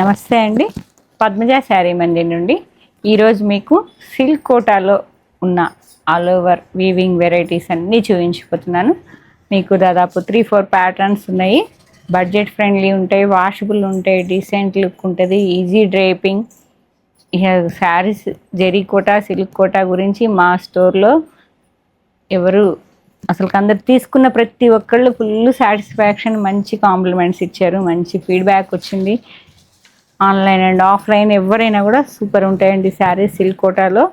నమస్తే అండి. పద్మజ శారీ మందిర్ నుండి ఈరోజు మీకు సిల్క్ కోటాలో ఉన్న ఆల్ ఓవర్ వీవింగ్ వెరైటీస్ అన్నీ చూపించిపోతున్నాను. మీకు దాదాపు 3-4 ప్యాటర్న్స్ ఉన్నాయి. బడ్జెట్ ఫ్రెండ్లీ ఉంటాయి, వాషబుల్ ఉంటాయి, డీసెంట్ లుక్ ఉంటుంది, ఈజీ డ్రేపింగ్. ఇక శారీస్ జెరీ కోటా సిల్క్ కోటా గురించి మా స్టోర్లో ఎవరు అసలు అందరు తీసుకున్న ప్రతి ఒక్కళ్ళు ఫుల్ సాటిస్ఫాక్షన్, మంచి కాంప్లిమెంట్స్ ఇచ్చారు, మంచి ఫీడ్బ్యాక్ వచ్చింది. ఆన్లైన్ అండ్ ఆఫ్లైన్ ఎవరైనా కూడా సూపర్ ఉంటాయండి శారీస్ సిల్క్ కోటాలో.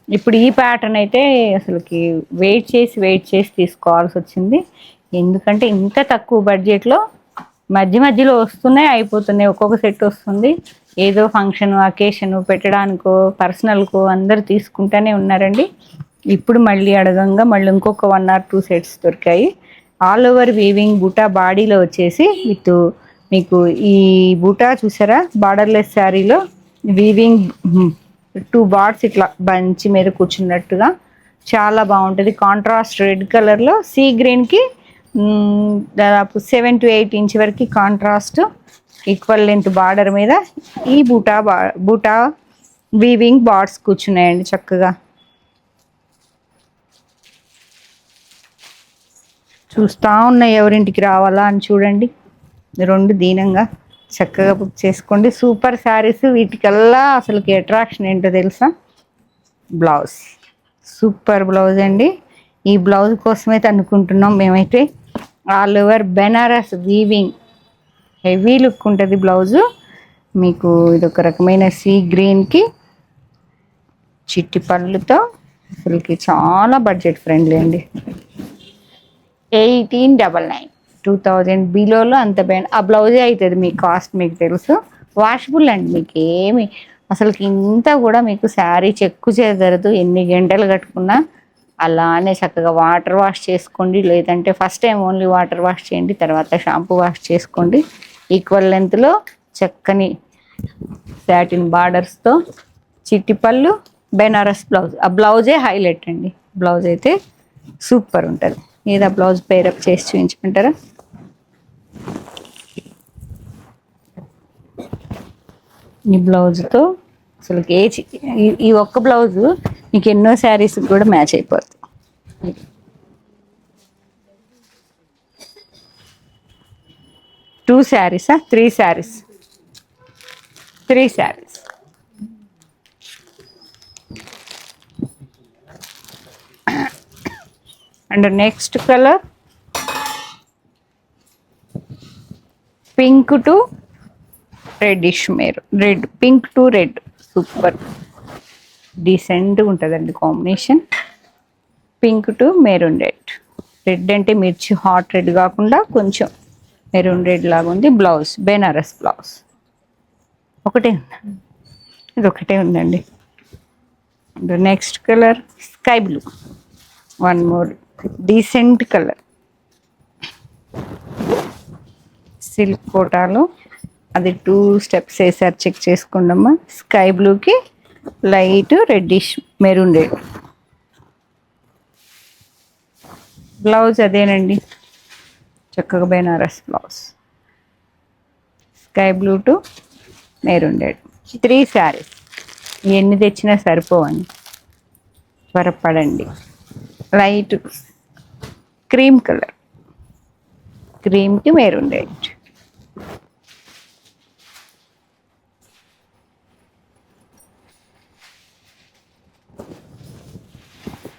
ఇప్పుడు ఈ ప్యాటర్న్ అయితే అసలుకి వెయిట్ చేసి తీసుకోవాల్సి వచ్చింది. ఎందుకంటే ఇంత తక్కువ బడ్జెట్లో మధ్యలో వస్తున్నాయి, అయిపోతున్నాయి. ఒక్కొక్క సెట్ వస్తుంది. ఏదో ఫంక్షన్ అకేషన్ పెట్టడానికో పర్సనల్కో అందరు తీసుకుంటూనే ఉన్నారండి. ఇప్పుడు మళ్ళీ అడగంగా మళ్ళీ ఇంకొక 1 or 2 సెట్స్ దొరికాయి. ఆల్ ఓవర్ వీవింగ్ బూటా బాడీలో వచ్చేసి విత్ మీకు ఈ బూటా చూసారా, బార్డర్లెస్ శారీలో వీవింగ్ 2 బార్డ్స్ ఇట్లా బంచి మీద కూర్చున్నట్టుగా చాలా బాగుంటుంది. కాంట్రాస్ట్ రెడ్ కలర్లో సీ గ్రీన్కి దాదాపు 7 to 8 ఇంచ్ వరకు కాంట్రాస్ట్ ఈక్వల్ లెంత్ బార్డర్ మీద ఈ బూటా వీవింగ్ బార్డ్స్ కూర్చున్నాయండి చక్కగా. చూస్తూ ఉన్నాయి ఎవరింటికి రావాలా అని. చూడండి, 2 దీనంగా చక్కగా బుక్ చేసుకోండి. సూపర్ శారీస్. వీటికల్లా అసలుకి అట్రాక్షన్ ఏంటో తెలుసా? బ్లౌజ్. సూపర్ బ్లౌజ్ అండి. ఈ బ్లౌజ్ కోసమే అనుకుంటున్నాం మేమైతే. All over Banaras weaving heavy look ఉంటుంది బ్లౌజు. మీకు ఇదొక రకమైన సీ గ్రీన్కి చిట్టి పళ్ళుతో అసలుకి చాలా బడ్జెట్ ఫ్రెండ్లీ అండి. 1899, 2000 బిలోలో అంత ఆ బ్లౌజే అవుతుంది. మీ కాస్ట్ మీకు తెలుసు. వాషబుల్ అండి. మీకు ఏమి అసలుకి ఇంత కూడా మీకు శారీ చెక్కు చేదరదు. ఎన్ని గంటలు కట్టుకున్నా అలానే చక్కగా వాటర్ వాష్ చేసుకోండి. లేదంటే first time only water wash చేయండి, తర్వాత షాంపూ వాష్ చేసుకోండి. ఈక్వల్ లెంత్లో చక్కని సాటిన్ బార్డర్స్తో చిట్టి పళ్ళు బెనారస్ బ్లౌజ్. ఆ బ్లౌజే హైలైట్ అండి. బ్లౌజ్ అయితే సూపర్ ఉంటుంది. ఏదా బ్లౌజ్ పేరప్ చేసి చూపించుకుంటారా? ఈ బ్లౌజ్తో అసలు ఈ ఒక్క బ్లౌజు మీకు ఎన్నో శారీస్ కూడా మ్యాచ్ అయిపోతుంది. 2 శారీసా? 3 saris. 3 saris. And next colour pink to reddish red, pink to red. Super డీసెంట్గా ఉంటుందండి combination. Pink to maroon red. Red అంటే మిర్చి హాట్ రెడ్ కాకుండా కొంచెం మెరూన్ రెడ్ లాగా ఉంది. Blouse Banaras blouse. ఇది ఒకటే ఉందండి. Next colour sky blue. 1 more decent colour silk కోటాలో. అది 2 స్టెప్స్ వేసారు, చెక్ చేసుకోండమ్మా. స్కై బ్లూకి light reddish maroon red. Blouse అదేనండి, చక్కగా Banaras blouse. Sky blue to maroon red. 3 sarees. ఎన్ని తెచ్చినా సరిపోవండి, త్వరపడండి. లైట్ క్రీమ్ కలర్, క్రీమ్కి మెరూన్ రెడ్.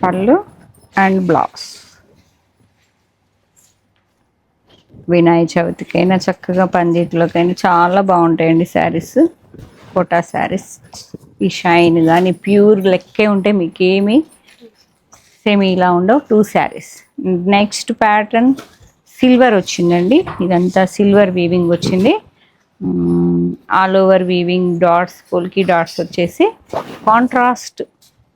పళ్ళు అండ్ బ్లౌజ్. వినాయక చవితికైనా చక్కగా పందిట్లోకైనా చాలా బాగుంటాయండి శారీస్. కోటా శారీస్ ఈ షైన్ కానీ ప్యూర్ లెక్కే ఉంటాయి, మీకేమి సేమ్ ఇలా ఉండవు. 2 శారీస్. నెక్స్ట్ ప్యాటర్న్ సిల్వర్ వచ్చిందండి. ఇదంతా సిల్వర్ వీవింగ్ వచ్చింది. All over weaving dots, polka dots వచ్చేసి కాంట్రాస్ట్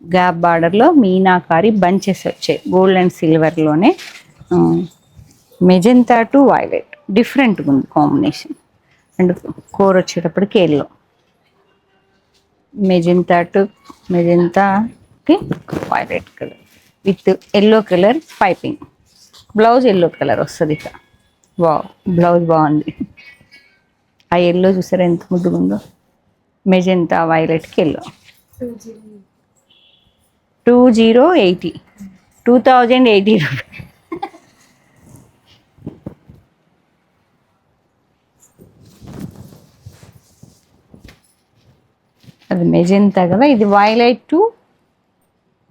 గ్యాప్ బార్డర్లో మీనాకారి బంచెస్ వచ్చాయి. గోల్డ్ అండ్ సిల్వర్లోనే మెజెంతా టు వైలెట్. డిఫరెంట్గా ఉంది కాంబినేషన్. అండ్ కోర్ వచ్చేటప్పటికి ఎల్లో. మెజెంతాకి violet colour with yellow colour piping. Blouse yellow colour వస్తుంది. ఇక వావ్, బ్లౌజ్ బాగుంది. ఆ ఎల్లో చూసారా ఎంత ముద్దుగా ఉందో. మెజెంతా వైలెట్కి ఎల్లో. 2080 2080 రూపీస్. అది మెజెంతా కదా, ఇది violet to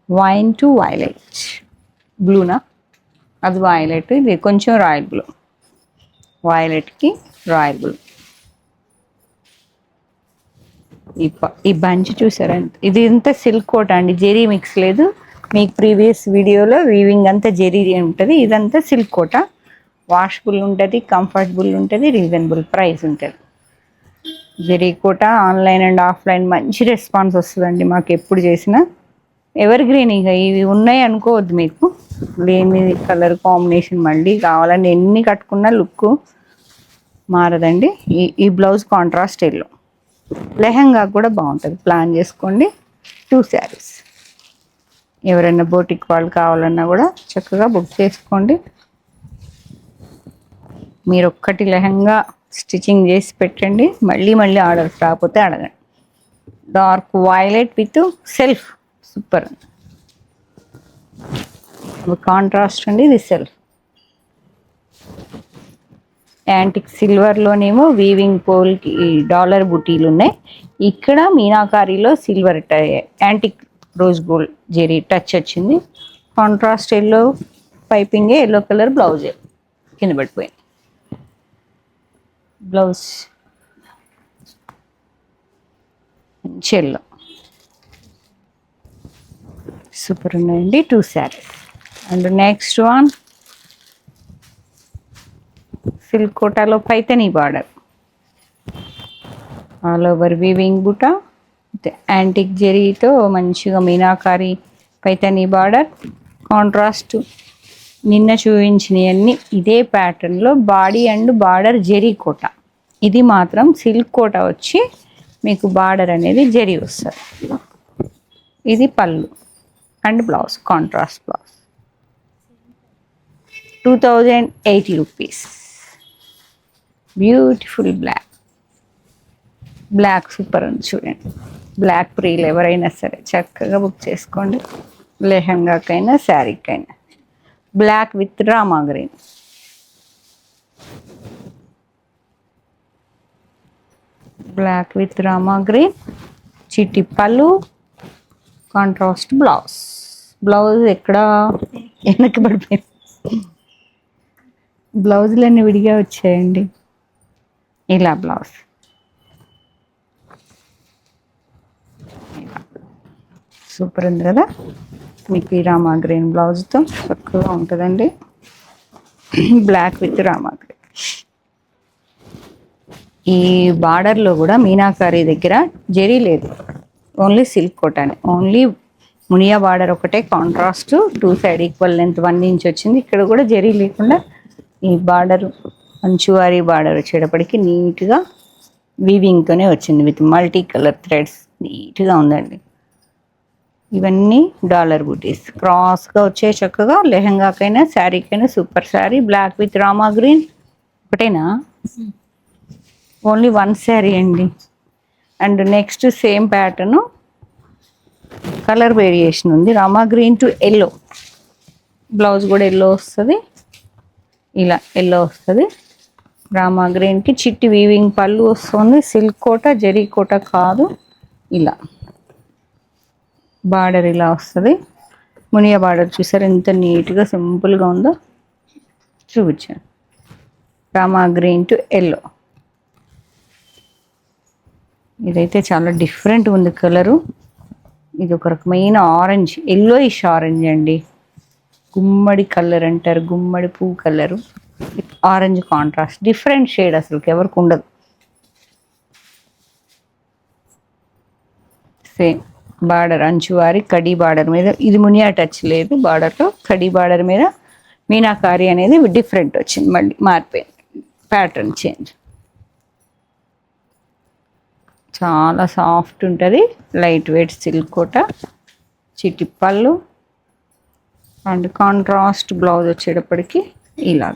wine to violet బ్లూనా, అది వైలెట్, ఇది కొంచెం రాయల్ బ్లూ, వైలెట్కి రాయల్ బ్లూ. ఈ బంచ్ చూసారా, ఇది అంతా సిల్క్ కోట్ అండి, జెరీ మిక్స్ లేదు. మీకు ప్రీవియస్ వీడియోలో వీవింగ్ అంతా జెరీ ఉంటుంది, ఇదంతా సిల్క్ కోట. వాషబుల్ ఉంటుంది, కంఫర్టబుల్ ఉంటుంది, రీజనబుల్ ప్రైస్ ఉంటుంది. జెరీ కోట ఆన్లైన్ అండ్ ఆఫ్లైన్ మంచి రెస్పాన్స్ వస్తుందండి మాకు ఎప్పుడు చేసినా. ఎవర్ గ్రీన్, ఇక ఇవి ఉన్నాయి అనుకోవద్దు మీకు, లేని కలర్ కాంబినేషన్ మళ్ళీ కావాలని ఎన్ని కట్టుకున్నా లుక్ మారదండి. ఈ బ్లౌజ్ కాంట్రాస్ట్ ఎల్లో, లెహంగా కూడా బాగుంటుంది, ప్లాన్ చేసుకోండి. 2 శారీస్. ఎవరైనా బోటిక్ వాళ్ళు కావాలన్నా కూడా చక్కగా బుక్ చేసుకోండి. మీరు ఒక్కటి లెహంగా స్టిచ్చింగ్ చేసి పెట్టండి, మళ్ళీ మళ్ళీ ఆర్డర్స్ రాకపోతే అడగండి. Dark violet with self, super. Contrast అండి, ఇది సెల్ఫ్. యాంటిక్ సిల్వర్లోనేమో వీవింగ్ పోల్కి డాలర్ బుటీలు ఉన్నాయి. ఇక్కడ మీనాకారీలో silver antique rose gold zari touch వచ్చింది. కాంట్రాస్ట్ ఎల్లో పైపింగే, ఎల్లో కలర్ బ్లౌజే కింద పడిపోయింది. బ్లౌజ్ మంచి ఎల్లో, సూపర్ ఉన్నాయండి. 2 sarees. And next one silk కోటాలో Paithani border, all over weaving butta, antique జెరీతో మంచిగా మీనాకారి పైతనీ బార్డర్. కాంట్రాస్ట్ నిన్న చూపించినవన్నీ ఇదే ప్యాటర్న్లో బాడీ అండ్ బార్డర్ జెరీ కోట. ఇది మాత్రం సిల్క్ కోట వచ్చి మీకు బార్డర్ అనేది జెరీ వస్తుంది. ఇది పళ్ళు and blouse, contrast blouse. 2080 rupees. Beautiful black super ఉంది చూడండి. బ్లాక్ ప్రీలు ఎవరైనా సరే చక్కగా బుక్ చేసుకోండి, లెహంగాకైనా శారీకైనా. Black with Rama green, black with Rama green, చిట్టి పళ్ళు, కాంట్రాస్ట్ బ్లౌజ్. బ్లౌజ్ ఎక్కడ వెనక్కి పడిపోయింది, బ్లౌజులన్నీ విడిగా వచ్చాయండి. ఇలా బ్లౌజ్, సూపర్ ఉంది కదా. మీకు ఈ రామా గ్రీన్ బ్లౌజ్తో చక్కగా ఉంటుందండి. Black with Rama green. ఈ బార్డర్లో కూడా మీనాకారీ దగ్గర జెరీ లేదు, ఓన్లీ సిల్క్ కోటానే. ఓన్లీ మునియా బార్డర్ ఒకటే contrast, 2 side equal length 1 inch వచ్చింది. ఇక్కడ కూడా జెరీ లేకుండా ఈ బార్డర్ మంచువారీ బార్డర్ వచ్చేటప్పటికి నీట్గా వీవింగ్తోనే వచ్చింది విత్ మల్టీ కలర్ థ్రెడ్స్. నీట్గా ఉందండి. ఇవన్నీ డాలర్ బూటీస్ క్రాస్గా వచ్చే చక్కగా లెహంగాకైనా శారీకైనా super sari. Black with Rama green ఒకటేనా, ఓన్లీ 1 శారీ అండి. And next same pattern, colour variation ఉంది. Rama green to yellow, blouse కూడా ఎల్లో వస్తుంది, ఇలా ఎల్లో వస్తుంది. రామా గ్రీన్కి చిట్టి వీవింగ్ పళ్ళు వస్తుంది. సిల్క్ కోట, జరీ కోట కాదు. ఇలా బార్డర్ ఇలా వస్తుంది. మునియా బార్డర్ చూసారు ఎంత నీట్గా సింపుల్గా ఉందో, చూపించాను. రామా గ్రీన్ టు ఎల్లో, ఇదైతే చాలా డిఫరెంట్ ఉంది కలరు. ఇది ఒక రకమైన ఆరెంజ్, ఎల్లోయిష్ ఆరెంజ్ అండి. గుమ్మడి కలర్ అంటారు, గుమ్మడి పువ్వు colour, orange contrast, different shade అసలు ఎవరికి ఉండదు. సేమ్ బార్డర్ అంచువారి కడీ బార్డర్ మీద, ఇది మునియా టచ్ లేదు బార్డర్లో, కడీ బార్డర్ మీద మీనాకారి అనేది డిఫరెంట్ వచ్చింది, మళ్ళీ మారిపోయింది ప్యాటర్న్ చేంజ్. చాలా సాఫ్ట్ ఉంటుంది, లైట్ వెయిట్ సిల్క్ కోట, చిట్టి పళ్ళు అండ్ కాంట్రాస్ట్ బ్లౌజ్ వచ్చేటప్పటికి ఇలా.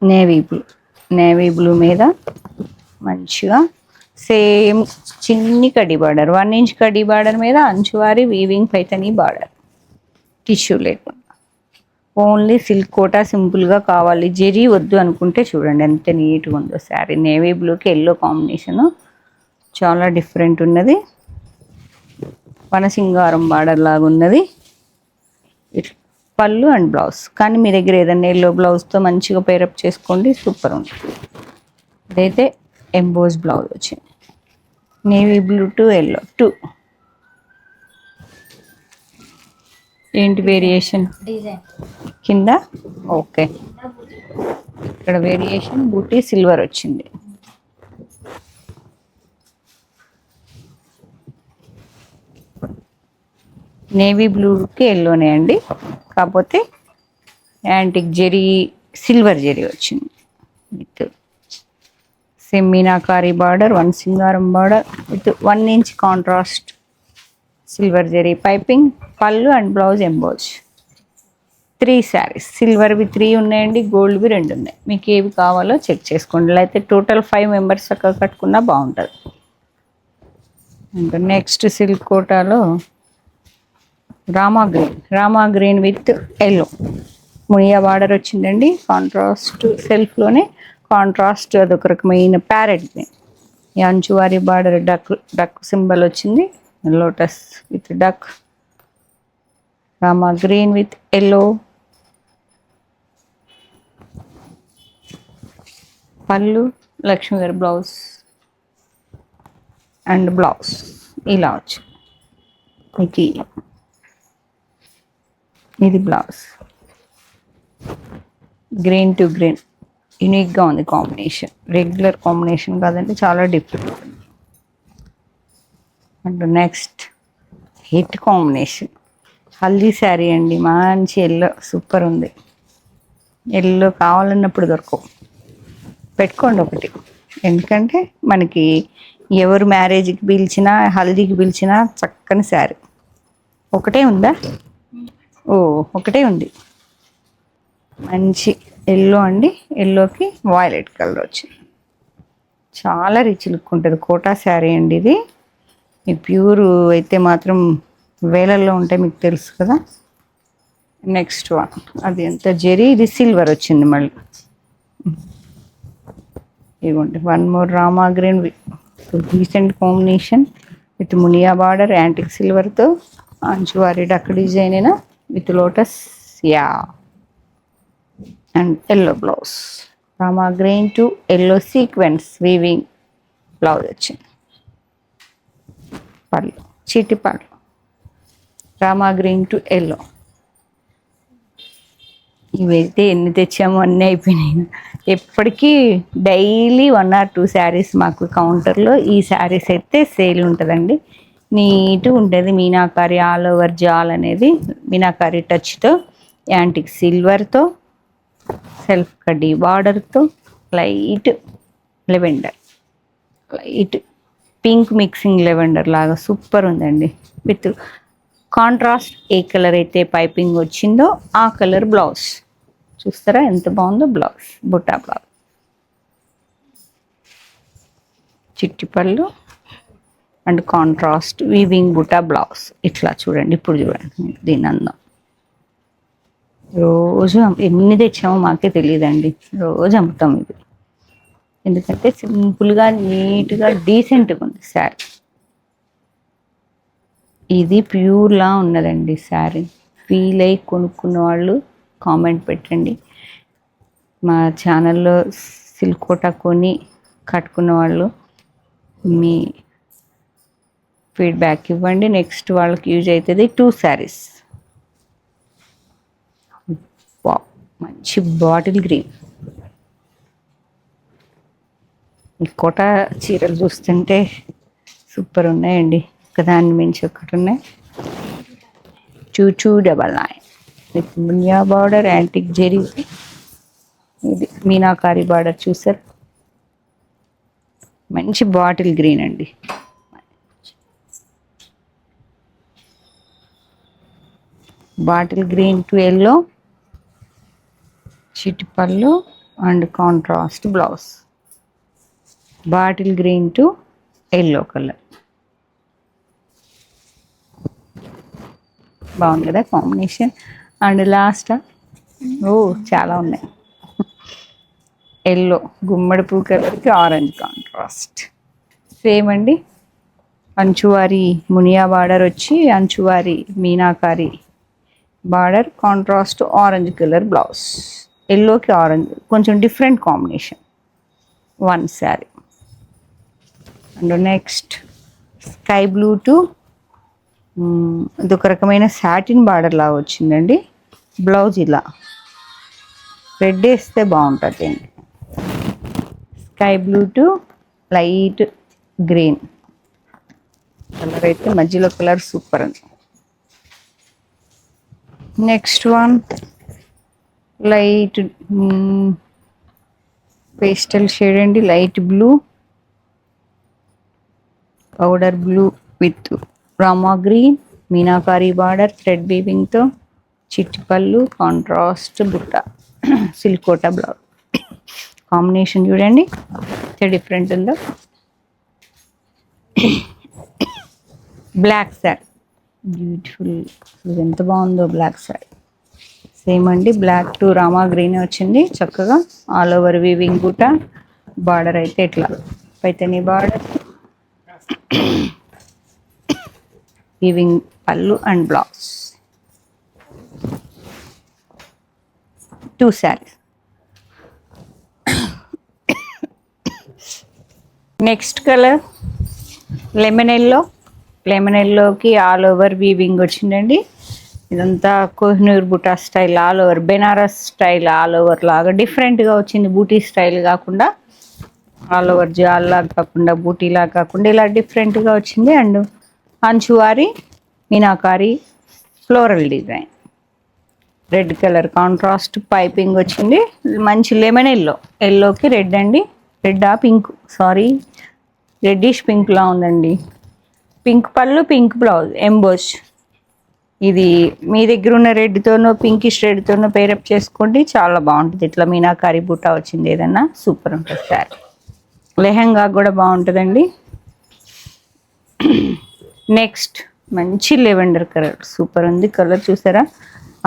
నేవీ బ్లూ మీద మంచిగా సేమ్ చిన్ని కడ్డీ బార్డర్ 1 ఇంచ్ కడ్డీ బార్డర్ మీద అంచువారి వీవింగ్ పైతని బార్డర్ టిష్యూ లేకుండా ఓన్లీ సిల్క్ కోటా సింపుల్గా కావాలి జెరీ వద్దు అనుకుంటే చూడండి ఎంత నీట్గా ఉందో శారీ నేవీ బ్లూకి ఎల్లో కాంబినేషను చాలా డిఫరెంట్ ఉన్నది వనసింగారం బార్డర్ లాగా ఉన్నది పళ్ళు అండ్ బ్లౌజ్ కానీ మీ దగ్గర ఏదైనా ఎల్లో బ్లౌజ్తో మంచిగా పేరప్ చేసుకోండి సూపర్ ఉంటుంది ఇదైతే ఎంబోస్ బ్లౌజ్ వచ్చింది నేవీ బ్లూ టు ఎల్లో 2 ఏంటి వేరియేషన్ కింద ఓకే ఇక్కడ వేరియేషన్ బూటీ సిల్వర్ వచ్చింది నేవీ బ్లూకి ఎల్లోనే అండి కాకపోతే యాంటిక్ జెరీ సిల్వర్ జెరీ వచ్చింది విత్ సేమ్ మీనాకారి బార్డర్ వనసింగారం border with 1 inch contrast silver zari piping పళ్ళు అండ్ బ్లౌజ్ ఎంబోజ్ 3 శారీస్ సిల్వర్వి 3 ఉన్నాయండి గోల్డ్వి 2 ఉన్నాయి మీకు ఏవి కావాలో చెక్ చేసుకోండి లేకపోతే టోటల్ 5 మెంబర్స్ అక్కడ కట్టుకున్నా బాగుంటుంది ఇంకా నెక్స్ట్ సిల్క్ కోటాలో Rama green with yellow Muniya border వచ్చిందండి కాంట్రాస్ట్ సెల్ఫ్లోనే కాంట్రాస్ట్ అదొక రకమైన ప్యారెట్ ఈ అంచువారి బార్డర్ డక్ సింబల్ వచ్చింది lotus with duck Rama green with yellow పళ్ళు లక్ష్మి గారి బ్లౌజ్ అండ్ బ్లౌజ్ ఇలా వచ్చింది మీకు ఇది బ్లౌజ్ గ్రీన్ టు గ్రీన్ యూనిక్గా ఉంది కాంబినేషన్ రెగ్యులర్ కాంబినేషన్ కాదంటే చాలా different and next hit combination haldi sari అండి మంచి ఎల్లో సూపర్ ఉంది ఎల్లో కావాలన్నప్పుడు దొరకవు పెట్టుకోండి ఒకటి ఎందుకంటే మనకి ఎవరు మ్యారేజ్కి పిలిచినా హల్దీకి పిలిచినా చక్కని శారీ ఒకటే ఉందా ఓ ఒకటే ఉంది మంచి ఎల్లో అండి ఎల్లోకి వాయిలెట్ కలర్ వచ్చింది చాలా రిచ్ లుక్ ఉంటుంది కోటా శారీ అండి ఇది ఈ ప్యూర్ అయితే మాత్రం వేలల్లో ఉంటాయి మీకు తెలుసు కదా నెక్స్ట్ వన్ అది ఎంత జెరీ ఇది సిల్వర్ వచ్చింది మళ్ళీ ఇవ్వండి 1 more Rama green recent combination with Muniya border antique సిల్వర్తో అంచువారి డక్ డిజైన్ అయినా విత్ లోటస్ యా and yellow blouse Rama green to yellow sequence weaving blouse వచ్చింది పళ్ళు చీటి పళ్ళు రామా గ్రీన్ టు ఎల్లో ఇవైతే ఎన్ని తెచ్చామో అన్నీ అయిపోయినాయి ఎప్పటికీ డైలీ 1 or 2 శారీస్ మాకు కౌంటర్లో ఈ శారీస్ అయితే సేల్ ఉంటుందండి నీట్గా ఉంటుంది మీనాకారి ఆల్ ఓవర్ జాల్ అనేది మీనాకారి టచ్తో యాంటిక్ సిల్వర్తో సెల్ఫ్ కడ్డీ బార్డర్తో light lavender light pink mixing lavender లాగా సూపర్ ఉందండి విత్ కాంట్రాస్ట్ ఏ కలర్ అయితే పైపింగ్ వచ్చిందో ఆ కలర్ బ్లౌజ్ చూస్తారా ఎంత బాగుందో బ్లౌజ్ బుట్టా బ్లౌజ్ చిట్టి పళ్ళు and contrast weaving butta blouse ఇట్లా చూడండి ఇప్పుడు చూడండి దీని అందం రోజు ఎన్ని తెచ్చామో మాకే తెలియదండి రోజు అమ్ముతాం ఇది ఎందుకంటే సింపుల్గా నీట్గా డీసెంట్గా ఉంది శారీ ఇది ప్యూర్లా ఉన్నదండి శారీ ఫీల్ అయ్యి కొనుక్కున్న వాళ్ళు కామెంట్ పెట్టండి మా ఛానల్లో సిల్క్ కోటా కొని కట్టుకున్న వాళ్ళు మీ ఫీడ్బ్యాక్ ఇవ్వండి నెక్స్ట్ వాళ్ళకి యూజ్ అవుతుంది 2 శారీస్ మంచి బాటిల్ గ్రీన్ ఈ కోటా చీరలు చూస్తుంటే సూపర్ ఉన్నాయండి ఒకదాన్ని మించి ఒకటి ఉన్నాయి 2299 with Muniya border antique zari ఇది మీనాకారి బార్డర్ చూసారు మంచి బాటిల్ గ్రీన్ అండి బాటిల్ గ్రీన్ టు ఎల్లో చిటి పళ్ళు and contrast blouse, bottle green to yellow colour. బాగుంది కదా కాంబినేషన్. అండ్ లాస్ట్ చాలా ఉన్నాయి. ఎల్లో గుమ్మడి పూ కలర్కి ఆరెంజ్ కాంట్రాస్ట్. సేమ్ అండి, అంచువారి మునియా బార్డర్ వచ్చి అంచువారి meenakari border, contrast orange colour blouse, ఎల్లోకి ఆరెంజ్, కొంచెం different combination. One sari. And next sky blue to ఇది ఒక రకమైన సాటిన్ బార్డర్ లాగా వచ్చిందండి. బ్లౌజ్ ఇలా రెడ్ వేస్తే బాగుంటుంది. Sky blue to light green colour అయితే మధ్యలో కలర్ సూపర్ అండి. Next one light pastel shade అండి, light blue, powder blue with Rama green, meenakari border thread వీవింగ్తో, చిట్టి పళ్ళు, కాంట్రాస్ట్ బుట్ట, సిల్కోటా బ్లౌజ్. కాంబినేషన్ చూడండి డిఫరెంట్ ఉందో. బ్లాక్ శారీ బ్యూటిఫుల్, ఎంత బాగుందో బ్లాక్ శారీ. సేమ్ అండి, బ్లాక్ టు రామా గ్రీన్ వచ్చింది చక్కగా. All over weaving buta, border అయితే ఇట్లా పైతని బార్డర్, వీవింగ్ పళ్ళు and blouse. 2 sarees. Next colour lemon yellow. Lemon ఎల్లోకి ఆల్ ఓవర్ వీవింగ్ వచ్చిందండి. ఇదంతా Kohinoor buta style, all over Banaras style, all over లాగా డిఫరెంట్గా వచ్చింది. బూటీ స్టైల్ కాకుండా, ఆల్ ఓవర్ జాల్లా కాకుండా, బూటీలా కాకుండా ఇలా డిఫరెంట్గా వచ్చింది. అండ్ అంచువారి meenakari floral design, red colour contrast piping వచ్చింది. మంచి లెమన్ ఎల్లో, ఎల్లోకి రెడ్ అండి, రెడ్ పింక్, సారీ రెడ్డిష్ పింక్లా ఉందండి. పింక్ పళ్ళు, పింక్ బ్లౌజ్, ఎంబోస్. ఇది మీ దగ్గర ఉన్న రెడ్తోనో పింకిష్ రెడ్తోనో పేరప్ చేసుకోండి, చాలా బాగుంటుంది. ఇట్లా మీనాకారి బూటా వచ్చింది ఏదన్నా సూపర్ ఉంటుంది సారీ. లెహంగా కూడా బాగుంటుందండి. నెక్స్ట్ మంచి లెవెండర్ కలర్, సూపర్ ఉంది కలర్. చూసారా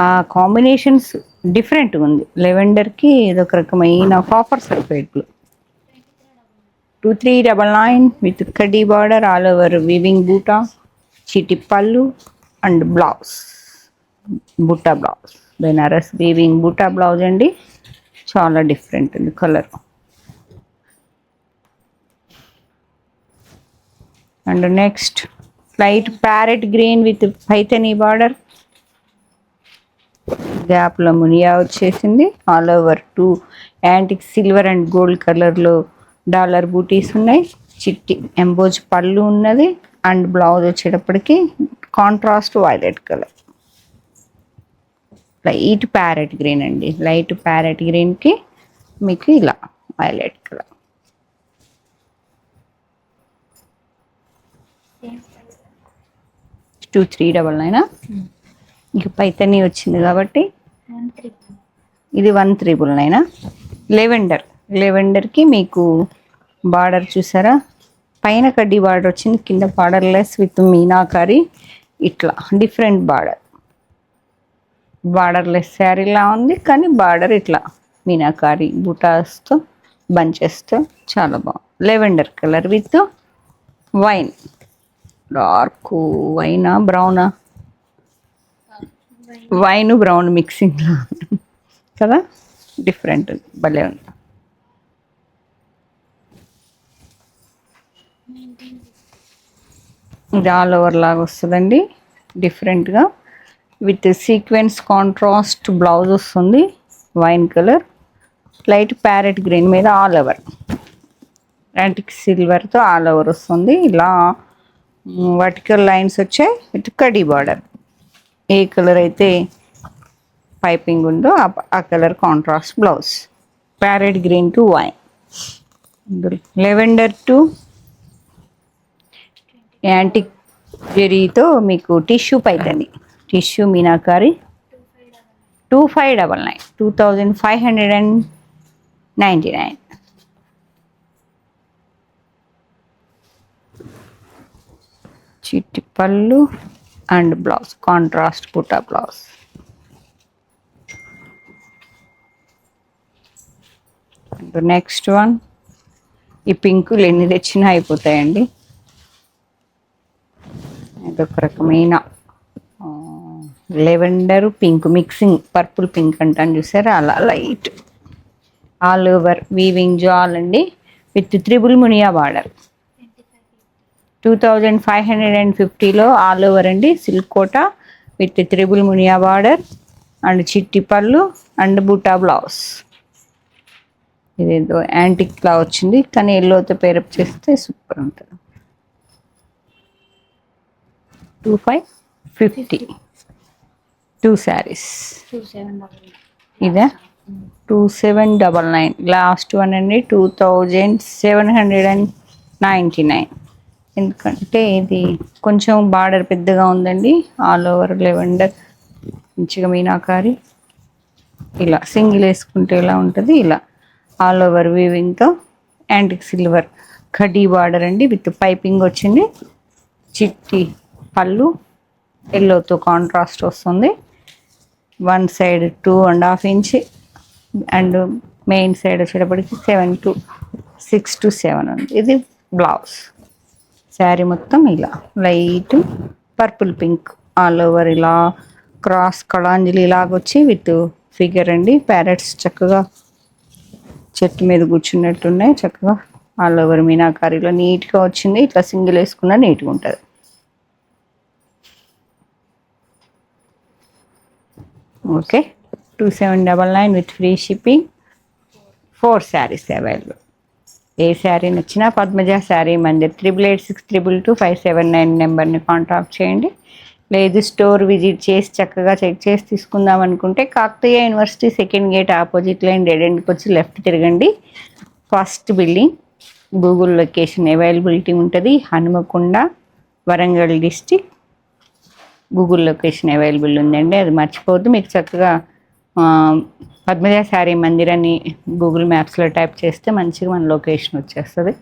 ఆ కాంబినేషన్స్ డిఫరెంట్గా ఉంది. లెవెండర్కి ఇదొక రకమైన కాపర్ సల్ఫేట్ బ్లూ. 2399 with కడ్డీ border, all over weaving buta, చిటి పళ్ళు and blouse, butta blouse, Banaras weaving butta blouse అండి. చాలా డిఫరెంట్ ఉంది colour. And next light parrot green with Paithani border, గ్యాప్లో మునియా వచ్చేసింది. All over 2 antique silver and gold కలర్లో డాలర్ బూటీస్ ఉన్నాయి. చిట్టి ఎంబోజ్ పళ్ళు ఉన్నది. అండ్ బ్లౌజ్ వచ్చేటప్పటికి contrast violet colour, light parrot green అండి. లైట్ ప్యారెట్ గ్రీన్కి మీకు ఇలా వైలెట్ కలర్. టూ 399 ఇక పైతని వచ్చింది కాబట్టి ఇది 1399. లెవెండర్, లెవెండర్కి మీకు బార్డర్ చూసారా, పైన కడ్డీ బార్డర్ వచ్చింది, కింద బార్డర్ లెస్ విత్ మీనాకారి, ఇట్లా డిఫరెంట్ బార్డర్. బార్డర్ లెస్ శారీలా ఉంది కానీ బార్డర్ ఇట్లా మీనాకారి బూటాస్తో బంచెస్తో చాలా బాగుంది. Lavender colour with wine, dark వైనా బ్రౌనా, వైన్ బ్రౌన్ మిక్సింగ్లో కదా, డిఫరెంట్ భలే ఉంది. ఇది ఆల్ ఓవర్ లాగా వస్తుందండి డిఫరెంట్గా, విత్ సీక్వెన్స్ కాంట్రాస్ట్ బ్లౌజ్ వస్తుంది. Wine colour, light parrot green మీద ఆల్ ఓవర్ యాంటిక్ సిల్వర్తో ఆల్ ఓవర్ వస్తుంది. ఇలా వర్టికల్ లైన్స్ వచ్చాయి విత్ కడ్డీ బార్డర్. ఏ కలర్ అయితే పైపింగ్ ఉందో ఆ colour contrast blouse. Parrot green to wine, lavender to antique జెరీతో మీకు tissue Paithani, tissue meenakari 2599, 2500 and 99. చిట్టి పళ్ళు and blouse contrast butta blouse. And next one, ఈ పింకులు ఎన్ని తెచ్చినా అయిపోతాయండి. ఇదొక రకమైన lavender pink mixing, purple pink అంటాను చూసారా, అలా లైట్ ఆల్ ఓవర్ వీవింగ్ జాల్ అండి విత్ త్రిబుల్ మునియా బార్డర్. 2550లో ఆల్ ఓవర్ అండి, silk Kota with triple muniya border and చిట్టి పళ్ళు అండ్ బూటా బ్లౌజ్. ఇదేదో యాంటిక్లా వచ్చింది కానీ ఎల్లోతో పేరప్ చేస్తే సూపర్ ఉంటుంది. 2550 2 శారీస్. ఇదే 2799. లాస్ట్ వన్ అండి 2799. ఎందుకంటే ఇది కొంచెం బార్డర్ పెద్దగా ఉందండి. ఆల్ ఓవర్ లెవెండర్ మంచిగా మీనాకారి, ఇలా సింగిల్ వేసుకుంటే ఇలా ఉంటుంది, ఇలా ఆల్ ఓవర్ వీవింగ్తో యాంటిక్ సిల్వర్ కడ్డీ బార్డర్ అండి విత్ పైపింగ్ వచ్చింది. చిట్టి పళ్ళు ఎల్లోతో కాంట్రాస్ట్ వస్తుంది. One side 2.5 inch and main side వచ్చేటప్పటికి 6 to 7 ఉంది. ఇది బ్లౌజ్. శారీ మొత్తం ఇలా light purple pink all over, ఇలా క్రాస్ కళాంజలి లాగొచ్చి విత్ ఫిగర్ అండి. ప్యారెట్స్ చక్కగా చెట్టు మీద కూర్చున్నట్టున్నాయి. చక్కగా ఆల్ ఓవర్ మీనాకారీలో నీట్గా వచ్చింది. ఇట్లా సింగిల్ వేసుకున్నా నీట్గా ఉంటుంది. Okay, 2799 with free shipping. 4 sarees available. ఏ శారీ నచ్చినా పద్మజ శారీ మందిర్ 8886222579 నెంబర్ని కాంటాక్ట్ చేయండి. లేదు స్టోర్ విజిట్ చేసి చక్కగా చెక్ చేసి తీసుకుందాం అనుకుంటే Kakatiya university second gate opposite line dead ఎండ్కి వచ్చి లెఫ్ట్ తిరగండి. First building. Google location availability ఉంటుంది. Hanumakonda, Warangal district Google location available ఉందండి, అది మర్చిపోవద్దు. మీకు చక్కగా పద్మజ శారీ మందిర్ అని గూగుల్ మ్యాప్స్లో టైప్ చేస్తే మంచిగా మన లొకేషన్ వచ్చేస్తుంది.